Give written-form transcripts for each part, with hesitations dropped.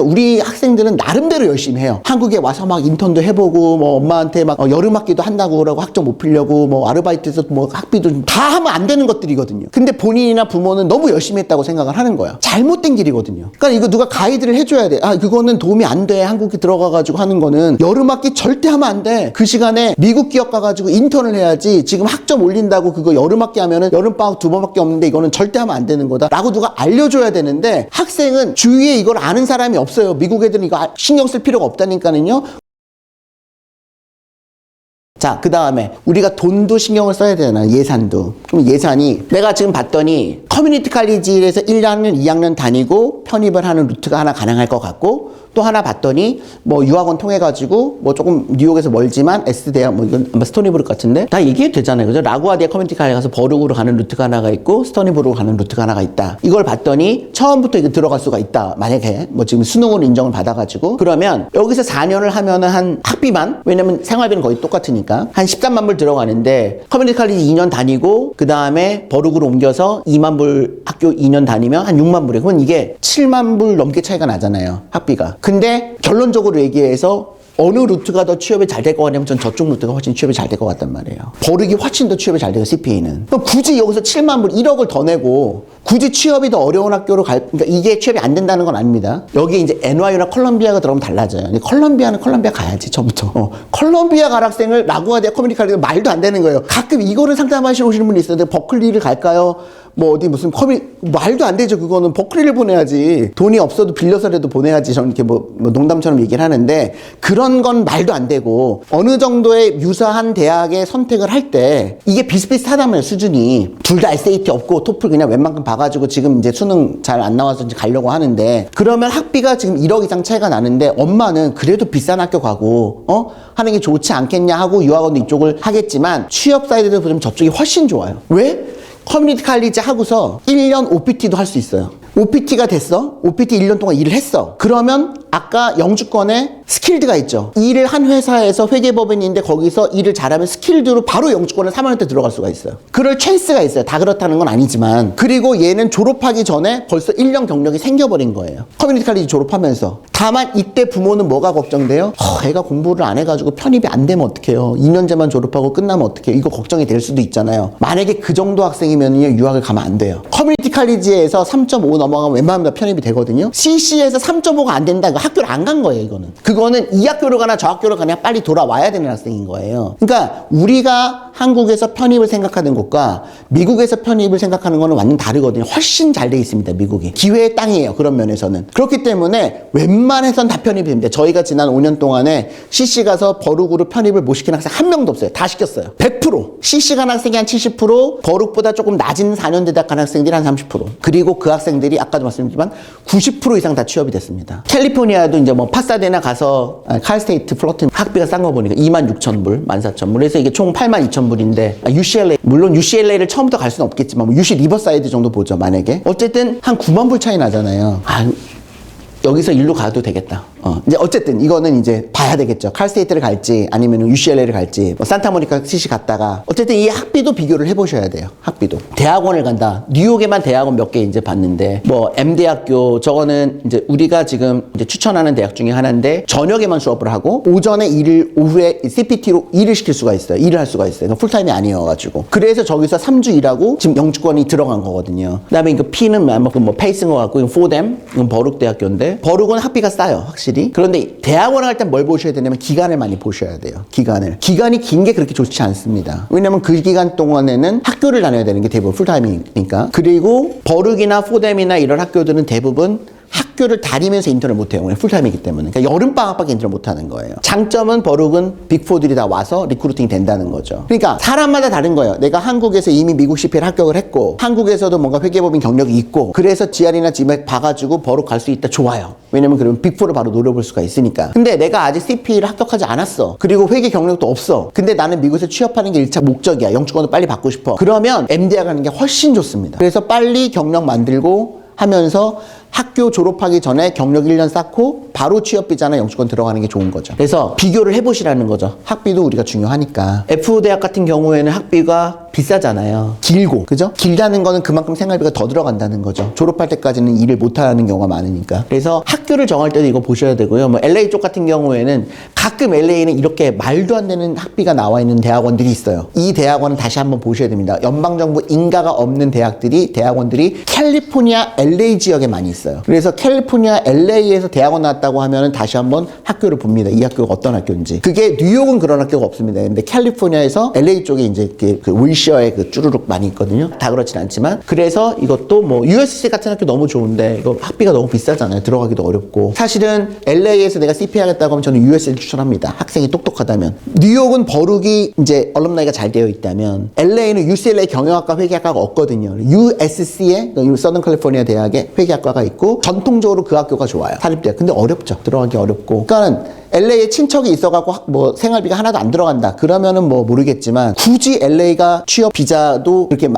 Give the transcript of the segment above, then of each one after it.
우리 학생들은 나름대로 열심히 해요. 한국에 와서 막 인턴도 해보고 뭐 엄마한테 막 여름 학기도 한다고 그러고 학점 높이려고 뭐 아르바이트에서 뭐 학비도 다 하면 안 되는 것들이거든요. 근데 본인이나 부모는 너무 열심히 했다고 생각을 하는 거야. 잘못된 길이거든요. 그러니까 이거 누가 가이드를 해줘야 돼. 아, 그거는 도움이 안 돼. 한국에 들어가가지고 하는 거는 여름 학기 절대 하면 안 돼. 그 시간에 미국 기업 가가지고 인턴을 해야지. 지금 학점 올린다고 그거 여름 학기 하면은 여름방학 2번밖에 없는데 이거는 절대 하면 안 되는 거다 라고 누가 알려줘야 되는데, 학생은 주위에 이걸 아는 사람이 없어요. 미국 애들은 이거 신경 쓸 필요가 없다니까는요. 자, 그 다음에 우리가 돈도 신경을 써야 되잖아. 예산도. 그럼 예산이, 내가 지금 봤더니 커뮤니티 칼리지에서 1학년, 2학년 다니고 편입을 하는 루트가 하나 가능할 것 같고, 또 하나 봤더니 뭐 유학원 통해가지고 뭐 조금 뉴욕에서 멀지만 S대학 뭐 이건 아마 스토니브룩 같은데 다 얘기해도 되잖아요. 그죠? 라구아디아 커뮤니티 칼리지 가서 버룩으로 가는 루트가 하나가 있고 스토니브룩으로 가는 루트가 하나가 있다. 이걸 봤더니 처음부터 이거 들어갈 수가 있다. 만약에 뭐 지금 수능으로 인정을 받아가지고, 그러면 여기서 4년을 하면은 한 학비만, 왜냐면 생활비는 거의 똑같으니까 한 13만 불 들어가는데, 커뮤니티 칼리지 2년 다니고 그 다음에 버룩으로 옮겨서 2만 불 학교 2년 다니면 한 6만 불이에요. 그건 이게 7만 불 넘게 차이가 나잖아요. 학비가. 근데 결론적으로 얘기해서 어느 루트가 더 취업이 잘 될 것 같냐면 전 저쪽 루트가 훨씬 취업이 잘 될 것 같단 말이에요. 버룩이 훨씬 더 취업이 잘 돼요, CPA는. 그럼 굳이 여기서 7만 불, 1억을 더 내고 굳이 취업이 더 어려운 학교로 그러니까 이게 취업이 안 된다는 건 아닙니다. 여기 이제 NYU나 컬럼비아가 들어가면 달라져요. 근데 컬럼비아는 컬럼비아 가야지, 처음부터. 컬럼비아 갈 학생을 라구아디아 커뮤니티 칼리지 말도 안 되는 거예요. 가끔 이거를 상담하시러 오시는 분이 있었는데, 버클리를 갈까요? 뭐 어디 무슨 말도 안 되죠. 그거는 버클리를 보내야지. 돈이 없어도 빌려서라도 보내야지. 저는 이렇게 뭐 농담처럼 얘기를 하는데, 그런 건 말도 안 되고, 어느 정도의 유사한 대학의 선택을 할 때 이게 비슷비슷하다면 수준이 둘 다 SAT 없고 토플 그냥 웬만큼 봐가지고 지금 이제 수능 잘 안 나와서 이제 가려고 하는데, 그러면 학비가 지금 1억 이상 차이가 나는데 엄마는 그래도 비싼 학교 가고 하는 게 좋지 않겠냐 하고 유학원도 이쪽을 하겠지만, 취업 사이드에서 보면 저쪽이 훨씬 좋아요. 왜? 커뮤니티 칼리지 하고서 1년 OPT도 할 수 있어요. OPT가 됐어. OPT 1년 동안 일을 했어. 그러면 아까 영주권에 스킬드가 있죠. 일을 한 회사에서 회계법인인데 거기서 일을 잘하면 스킬드로 바로 영주권을 3학년 때 들어갈 수가 있어요. 그럴 찬스가 있어요. 다 그렇다는 건 아니지만. 그리고 얘는 졸업하기 전에 벌써 1년 경력이 생겨버린 거예요. 커뮤니티 칼리지 졸업하면서. 다만 이때 부모는 뭐가 걱정돼요? 애가 공부를 안 해가지고 편입이 안 되면 어떡해요? 2년제만 졸업하고 끝나면 어떡해요? 이거 걱정이 될 수도 있잖아요. 만약에 그 정도 학생이면 유학을 가면 안 돼요. 커뮤니티 칼리지에서 3.5 넘어가면 웬만하면 다 편입이 되거든요. CC에서 3.5가 안 된다. 이거 학교를 안 간 거예요, 이거는. 그거는 이 학교를 가나 저 학교를 가나 빨리 돌아와야 되는 학생인 거예요. 그러니까 우리가 한국에서 편입을 생각하는 것과 미국에서 편입을 생각하는 거는 완전 다르거든요. 훨씬 잘 돼 있습니다, 미국이. 기회의 땅이에요, 그런 면에서는. 그렇기 때문에 웬만해선 다 편입이 됩니다. 저희가 지난 5년 동안에 CC 가서 버룩으로 편입을 못 시킨 학생 한 명도 없어요. 다 시켰어요. 100%. CC 간 학생이 한 70%, 버룩보다 조금 낮은 4년 대학 간 학생들이 한 30%. 그리고 그 학생들이 아까도 말씀드렸지만 90% 이상 다 취업이 됐습니다. 캘리포니아도 이제 뭐 파사데나 가서 칼스테이트 플러튼 학비가 싼 거 보니까 26,000불, 14,000불. 그래서 이게 총 82,000불인데 UCLA, 물론 UCLA를 처음부터 갈 수는 없겠지만 뭐 UC 리버사이드 정도 보죠, 만약에. 어쨌든 한 9만 불 차이 나잖아요. 여기서 일로 가도 되겠다. 이제 어쨌든 이거는 이제 봐야 되겠죠. 칼스테이트를 갈지 아니면 UCLA를 갈지, 뭐 산타모니카 CC 갔다가, 어쨌든 이 학비도 비교를 해보셔야 돼요. 학비도. 대학원을 간다. 뉴욕에만 대학원 몇 개 이제 봤는데, 뭐 M대학교, 저거는 이제 우리가 지금 이제 추천하는 대학 중에 하나인데, 저녁에만 수업을 하고 오전에 일을, 오후에 CPT로 일을 시킬 수가 있어요. 일을 할 수가 있어요. 풀타임이 아니어가지고. 그래서 저기서 3주 일하고 지금 영주권이 들어간 거거든요. 그 다음에 이거 P는 뭐 페이스인 것 같고, 이건 포뎀, 이건 버룩대학교인데, 버룩은 학비가 싸요, 확실히. 그런데 대학원을 갈 때 뭘 보셔야 되냐면 기간을 많이 보셔야 돼요. 기간이 긴 게 그렇게 좋지 않습니다. 왜냐면 그 기간 동안에는 학교를 다녀야 되는 게 대부분 풀타임이니까. 그리고 버룩이나 포뎀이나 이런 학교들은 대부분 학교를 다니면서 인턴을 못해요. 그냥 풀타임이기 때문에. 그러니까 여름방학밖에 인턴을 못하는 거예요. 장점은 버룩은 빅4들이 다 와서 리크루팅이 된다는 거죠. 그러니까 사람마다 다른 거예요. 내가 한국에서 이미 미국 CPA를 합격을 했고, 한국에서도 뭔가 회계법인 경력이 있고, 그래서 GR이나 GMAT 봐가지고 버룩 갈 수 있다, 좋아요. 왜냐면 그러면 빅4를 바로 노려볼 수가 있으니까. 근데 내가 아직 CPA를 합격하지 않았어. 그리고 회계 경력도 없어. 근데 나는 미국에서 취업하는 게 1차 목적이야. 영주권을 빨리 받고 싶어. 그러면 M대학 가는 게 훨씬 좋습니다. 그래서 빨리 경력 만들고 하면서 학교 졸업하기 전에 경력 1년 쌓고 바로 취업비자나 영주권 들어가는 게 좋은 거죠. 그래서 비교를 해보시라는 거죠. 학비도 우리가 중요하니까. F대학 같은 경우에는 학비가 비싸잖아요. 길고, 그죠? 길다는 거는 그만큼 생활비가 더 들어간다는 거죠. 졸업할 때까지는 일을 못하는 경우가 많으니까. 그래서 학교를 정할 때도 이거 보셔야 되고요. 뭐 LA 쪽 같은 경우에는 가끔 LA는 이렇게 말도 안 되는 학비가 나와 있는 대학원들이 있어요. 이 대학원은 다시 한번 보셔야 됩니다. 연방정부 인가가 없는 대학원들이 캘리포니아 LA 지역에 많이 있어요. 그래서 캘리포니아 LA에서 대학원 나왔다고 하면은 다시 한번 학교를 봅니다. 이 학교가 어떤 학교인지. 그게 뉴욕은 그런 학교가 없습니다. 근데 캘리포니아에서 LA 쪽에 이제 그 윌셔에 그 쭈루룩 많이 있거든요. 다 그렇진 않지만. 그래서 이것도 뭐 USC 같은 학교 너무 좋은데 이거 학비가 너무 비싸잖아요. 들어가기도 어렵고. 사실은 LA에서 내가 CPA 하겠다고 하면 저는 USC를 추천합니다. 학생이 똑똑하다면. 뉴욕은 버룩이 이제 얼럼나이가 잘 되어 있다면 LA는 UCLA 경영학과 회계학과가 없거든요. USC에 서던 캘리포니아 대학에 회계학과가 있고 전통적으로 그 학교가 좋아요. 사립대학. 근데 어렵죠. 들어가기 어렵고. 그러니까는 LA에 친척이 있어갖고 뭐 생활비가 하나도 안 들어간다. 그러면은 뭐 모르겠지만 굳이 LA가 취업 비자도 그렇게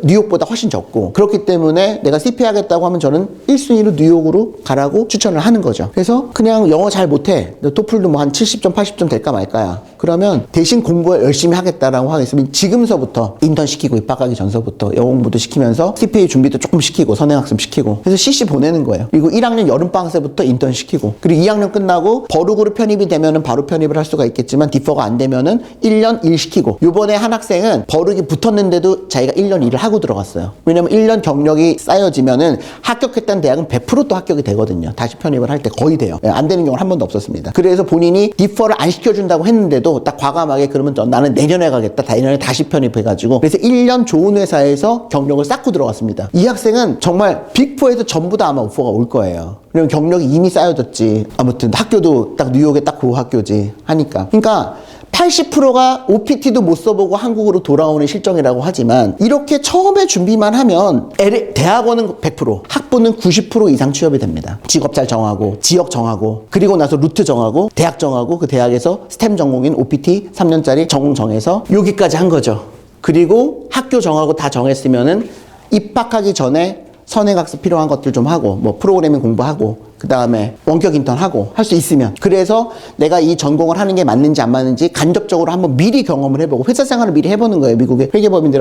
뉴욕보다 훨씬 적고 그렇기 때문에 내가 CPA 하겠다고 하면 저는 1순위로 뉴욕으로 가라고 추천을 하는 거죠. 그래서 그냥 영어 잘 못해. 토플도 뭐 한 70점, 80점 될까 말까야. 그러면 대신 공부 열심히 하겠다라고 하겠으면 지금서부터 인턴 시키고 입학하기 전서부터 영어 공부도 시키면서 CPA 준비도 조금 시키고 선행학습 시키고 그래서 CC 보내는 거예요. 그리고 1학년 여름방학 때부터 인턴 시키고 그리고 2학년 끝나고 버룩으로 편입이 되면은 바로 편입을 할 수가 있겠지만 디퍼가 안 되면은 1년 일 시키고 요번에 한 학생은 버룩이 붙었는데도 자기가 1년 일을 하고 들어갔어요. 왜냐면 1년 경력이 쌓여지면은 합격했다는 대학은 100% 또 합격이 되거든요. 다시 편입을 할 때 거의 돼요. 안 되는 경우는 한 번도 없었습니다. 그래서 본인이 디퍼를 안 시켜준다고 했는데도 딱 과감하게 그러면 나는 내년에 가겠다. 내년에 다시 편입해가지고 그래서 1년 좋은 회사에서 경력을 쌓고 들어갔습니다. 이 학생은 정말 빅4에서 전부 다 아마 오퍼가 올 거예요. 왜냐면 경력이 이미 쌓여졌지. 아무튼 학교도 딱 뉴욕에 딱 그 학교지 하니까. 그러니까 80%가 OPT도 못 써보고 한국으로 돌아오는 실정이라고 하지만 이렇게 처음에 준비만 하면 대학원은 100%, 학부는 90% 이상 취업이 됩니다. 직업 잘 정하고 지역 정하고 그리고 나서 루트 정하고 대학 정하고 그 대학에서 스템 전공인 OPT 3년짜리 전공 정해서 여기까지 한 거죠. 그리고 학교 정하고 다 정했으면은 입학하기 전에 선행학습 필요한 것들 좀 하고 뭐 프로그래밍 공부하고 그 다음에 원격 인턴 하고 할 수 있으면 그래서 내가 이 전공을 하는 게 맞는지 안 맞는지 간접적으로 한번 미리 경험을 해보고 회사 생활을 미리 해보는 거예요. 미국의 회계법인들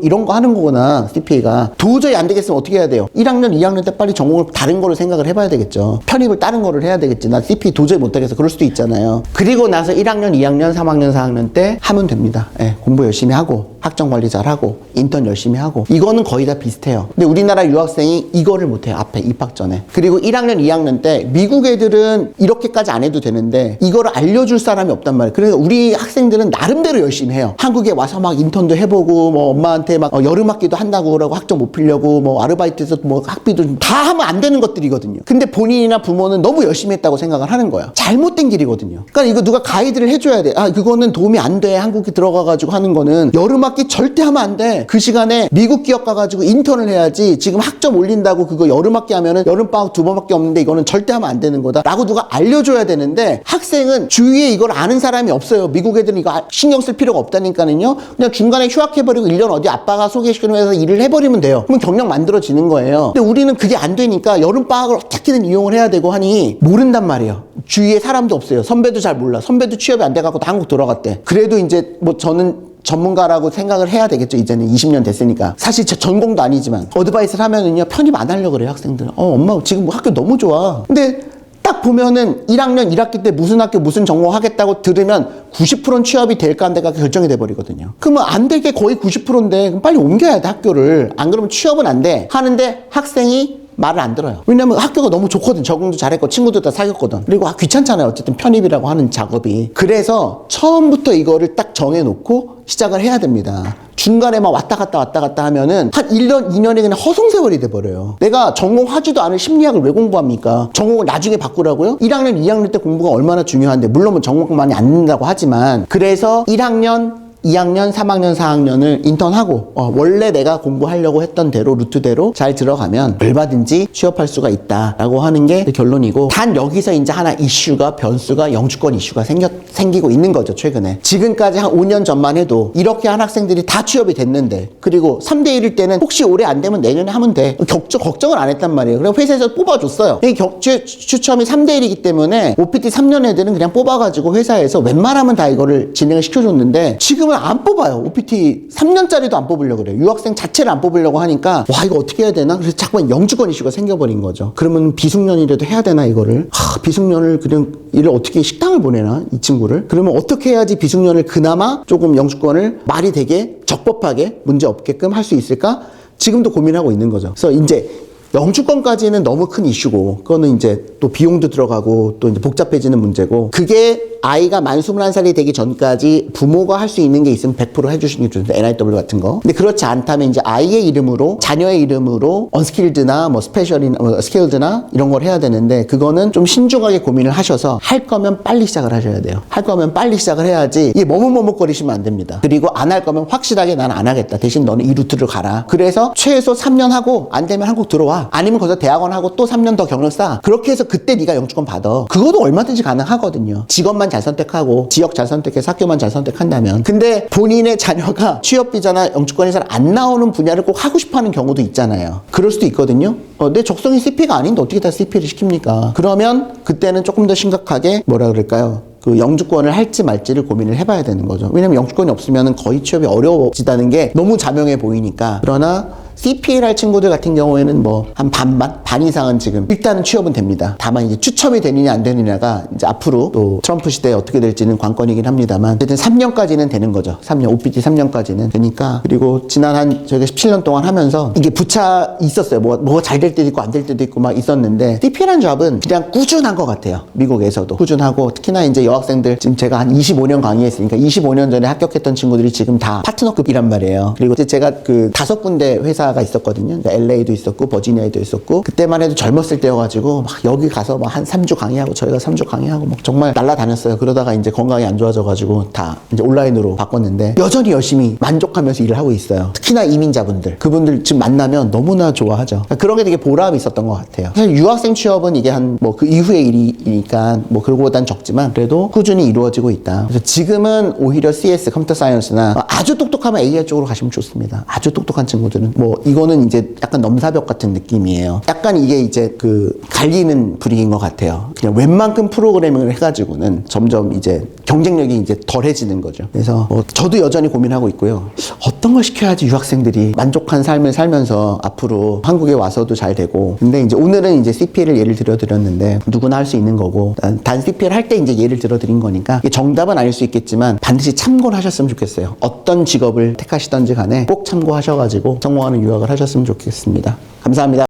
이런 거 하는 거구나. CPA가 도저히 안 되겠으면 어떻게 해야 돼요? 1학년 2학년 때 빨리 전공을 다른 거를 생각을 해봐야 되겠죠. 편입을 다른 거를 해야 되겠지. 나 CPA 도저히 못하겠어. 그럴 수도 있잖아요. 그리고 나서 1학년 2학년 3학년 4학년 때 하면 됩니다. 공부 열심히 하고 학점 관리 잘하고 인턴 열심히 하고 이거는 거의 다 비슷해요. 근데 우리나라 유학생이 이거를 못해요. 앞에 입학 전에. 그리고 1학년 2학년 때 미국 애들은 이렇게까지 안 해도 되는데 이거를 알려줄 사람이 없단 말이에요. 그러니까 우리 학생들은 나름대로 열심히 해요. 한국에 와서 막 인턴도 해보고 뭐 엄마한테 막 여름학기도 한다고 그러고 학점 못 필려고 뭐 아르바이트에서 뭐 학비도 다 하면 안 되는 것들이거든요. 근데 본인이나 부모는 너무 열심히 했다고 생각을 하는 거야. 잘못된 길이거든요. 그러니까 이거 누가 가이드를 해줘야 돼. 그거는 도움이 안 돼. 한국에 들어가가지고 하는 거는 여름학기 절대 하면 안 돼. 그 시간에 미국 기업 가가지고 인턴을 해야지. 지금 학점 올린다고 그거 여름학기 하면은 여름방학 2번밖에 없는데 이거는 절대 하면 안 되는 거다 라고 누가 알려줘야 되는데 학생은 주위에 이걸 아는 사람이 없어요. 미국 애들은 이거 신경 쓸 필요가 없다니까는요. 그냥 중간에 휴학해버리고 1년 어디 아빠가 소개시키는 회사에서 일을 해버리면 돼요. 그럼 경력 만들어지는 거예요. 근데 우리는 그게 안 되니까 여름방학을 어떻게든 이용을 해야 되고 하니 모른단 말이에요. 주위에 사람도 없어요. 선배도 잘 몰라. 선배도 취업이 안 돼갖고 다 한국 돌아갔대. 그래도 이제 뭐 저는 전문가라고 생각을 해야 되겠죠. 이제는 20년 됐으니까. 사실 제 전공도 아니지만 어드바이스를 하면은요 편입 안 하려고 그래요. 학생들은. 엄마 지금 학교 너무 좋아. 근데 딱 보면은 1학년 1학기 때 무슨 학교 무슨 전공 하겠다고 들으면 90%는 취업이 될까 안 될까 결정이 돼버리거든요. 그러면 안 될 게 거의 90%인데 그럼 빨리 옮겨야 돼 학교를. 안 그러면 취업은 안 돼. 하는데 학생이 말을 안 들어요. 왜냐면 학교가 너무 좋거든. 적응도 잘했고 친구들 다 사귀었거든. 그리고 귀찮잖아요. 어쨌든 편입이라고 하는 작업이. 그래서 처음부터 이거를 딱 정해놓고 시작을 해야 됩니다. 중간에 막 왔다 갔다 하면은 한 1년, 2년이 그냥 허송세월이 돼버려요. 내가 전공하지도 않은 심리학을 왜 공부합니까? 전공을 나중에 바꾸라고요? 1학년, 2학년 때 공부가 얼마나 중요한데 물론 뭐 전공만이 안 된다고 하지만 그래서 1학년 2학년, 3학년, 4학년을 인턴하고 원래 내가 공부하려고 했던 대로 루트대로 잘 들어가면 얼마든지 취업할 수가 있다라고 하는 게 결론이고, 단 여기서 이제 하나 이슈가 변수가 영주권 이슈가 생기고 있는 거죠. 최근에 지금까지 한 5년 전만 해도 이렇게 한 학생들이 다 취업이 됐는데, 그리고 3대 1일 때는 혹시 올해 안 되면 내년에 하면 돼 걱정을 안 했단 말이에요. 그래서 회사에서 뽑아줬어요. 이 추첨이 3대 1이기 때문에 OPT 3년 애들은 그냥 뽑아가지고 회사에서 웬만하면 다 이거를 진행을 시켜줬는데, 지금은 안 뽑아요. OPT 3년짜리도 안 뽑으려고 그래요. 유학생 자체를 안 뽑으려고 하니까 와, 이거 어떻게 해야 되나? 그래서 자꾸만 영주권 이슈가 생겨버린 거죠. 그러면 비숙련이라도 해야 되나 이거를? 비숙련을 그냥 이를 어떻게 식당을 보내나 이 친구를? 그러면 어떻게 해야지 비숙련을 그나마 조금 영주권을 말이 되게 적법하게 문제 없게끔 할 수 있을까? 지금도 고민하고 있는 거죠. 그래서 이제 영주권까지는 너무 큰 이슈고, 그거는 이제 또 비용도 들어가고 또 이제 복잡해지는 문제고, 그게 아이가 만 21살이 되기 전까지 부모가 할 수 있는 게 있으면 100% 해주시는 게 좋은데, NIW 같은 거. 근데 그렇지 않다면 이제 아이의 이름으로, 자녀의 이름으로 언스킬드나 뭐 스페셜이나 스킬드나 이런 걸 해야 되는데, 그거는 좀 신중하게 고민을 하셔서 할 거면 빨리 시작을 하셔야 돼요. 할 거면 빨리 시작을 해야지 이게 머뭇머뭇거리시면 안 됩니다. 그리고 안 할 거면 확실하게 난 안 하겠다. 대신 너는 이 루트를 가라. 그래서 최소 3년 하고 안 되면 한국 들어와. 아니면 거기서 대학원 하고 또 3년 더 경력 쌓아. 그렇게 해서 그때 네가 영주권 받아. 그것도 얼마든지 가능하거든요. 직업만 잘 선택하고 지역 잘 선택해서 학교만 잘 선택한다면. 근데 본인의 자녀가 취업 비자나 영주권이 잘 안 나오는 분야를 꼭 하고 싶어하는 경우도 있잖아요. 그럴 수도 있거든요. 내 적성이 CP가 아닌데 어떻게 다 CP를 시킵니까? 그러면 그때는 조금 더 심각하게 뭐라 그럴까요? 그 영주권을 할지 말지를 고민을 해봐야 되는 거죠. 왜냐면 영주권이 없으면 거의 취업이 어려워지다는 게 너무 자명해 보이니까. 그러나 CPL 할 친구들 같은 경우에는 뭐 한 반 이상은 지금 일단은 취업은 됩니다. 다만 이제 추첨이 되느냐 안 되느냐가 이제 앞으로 또 트럼프 시대에 어떻게 될지는 관건이긴 합니다만, 어쨌든 3년까지는 되는 거죠. 3년, OPT 3년까지는 되니까. 그리고 지난 한 저희가 17년 동안 하면서 이게 부차 있었어요. 뭐가 잘 될 때도 있고 안 될 때도 있고 막 있었는데, CPL한 잡은 그냥 꾸준한 것 같아요. 미국에서도 꾸준하고, 특히나 이제 여학생들 지금 제가 한 25년 강의했으니까 25년 전에 합격했던 친구들이 지금 다 파트너급이란 말이에요. 그리고 이제 제가 그 5군데 회사가 있었거든요. LA도 있었고 버지니아에도 있었고, 그때만 해도 젊었을 때여가지고 막 여기 가서 막 한 3주 강의하고 저희가 3주 강의하고 막 정말 날라다녔어요. 그러다가 이제 건강이 안 좋아져가지고 다 이제 온라인으로 바꿨는데, 여전히 열심히 만족하면서 일을 하고 있어요. 특히나 이민자분들, 그분들 지금 만나면 너무나 좋아하죠. 그러니까 그런 게 되게 보람이 있었던 것 같아요. 사실 유학생 취업은 이게 한 뭐 그 이후의 일이니까 뭐 그거보단 적지만 그래도 꾸준히 이루어지고 있다. 그래서 지금은 오히려 CS 컴퓨터 사이언스나 아주 똑똑하면 AI 쪽으로 가시면 좋습니다. 아주 똑똑한 친구들은 뭐 이거는 이제 약간 넘사벽 같은 느낌이에요. 약간 이게 이제 그 갈리는 분위기인 것 같아요. 그냥 웬만큼 프로그래밍을 해가지고는 점점 이제 경쟁력이 이제 덜해지는 거죠. 그래서 저도 여전히 고민하고 있고요. 어떤 걸 시켜야지 유학생들이 만족한 삶을 살면서 앞으로 한국에 와서도 잘 되고. 근데 이제 오늘은 이제 CPL을 예를 들어드렸는데 누구나 할 수 있는 거고, 단 CPL 할 때 이제 예를 들어드린 거니까 이게 정답은 아닐 수 있겠지만 반드시 참고를 하셨으면 좋겠어요. 어떤 직업을 택하시던지 간에 꼭 참고하셔가지고 성공하는 유학을 하셨으면 좋겠습니다. 감사합니다.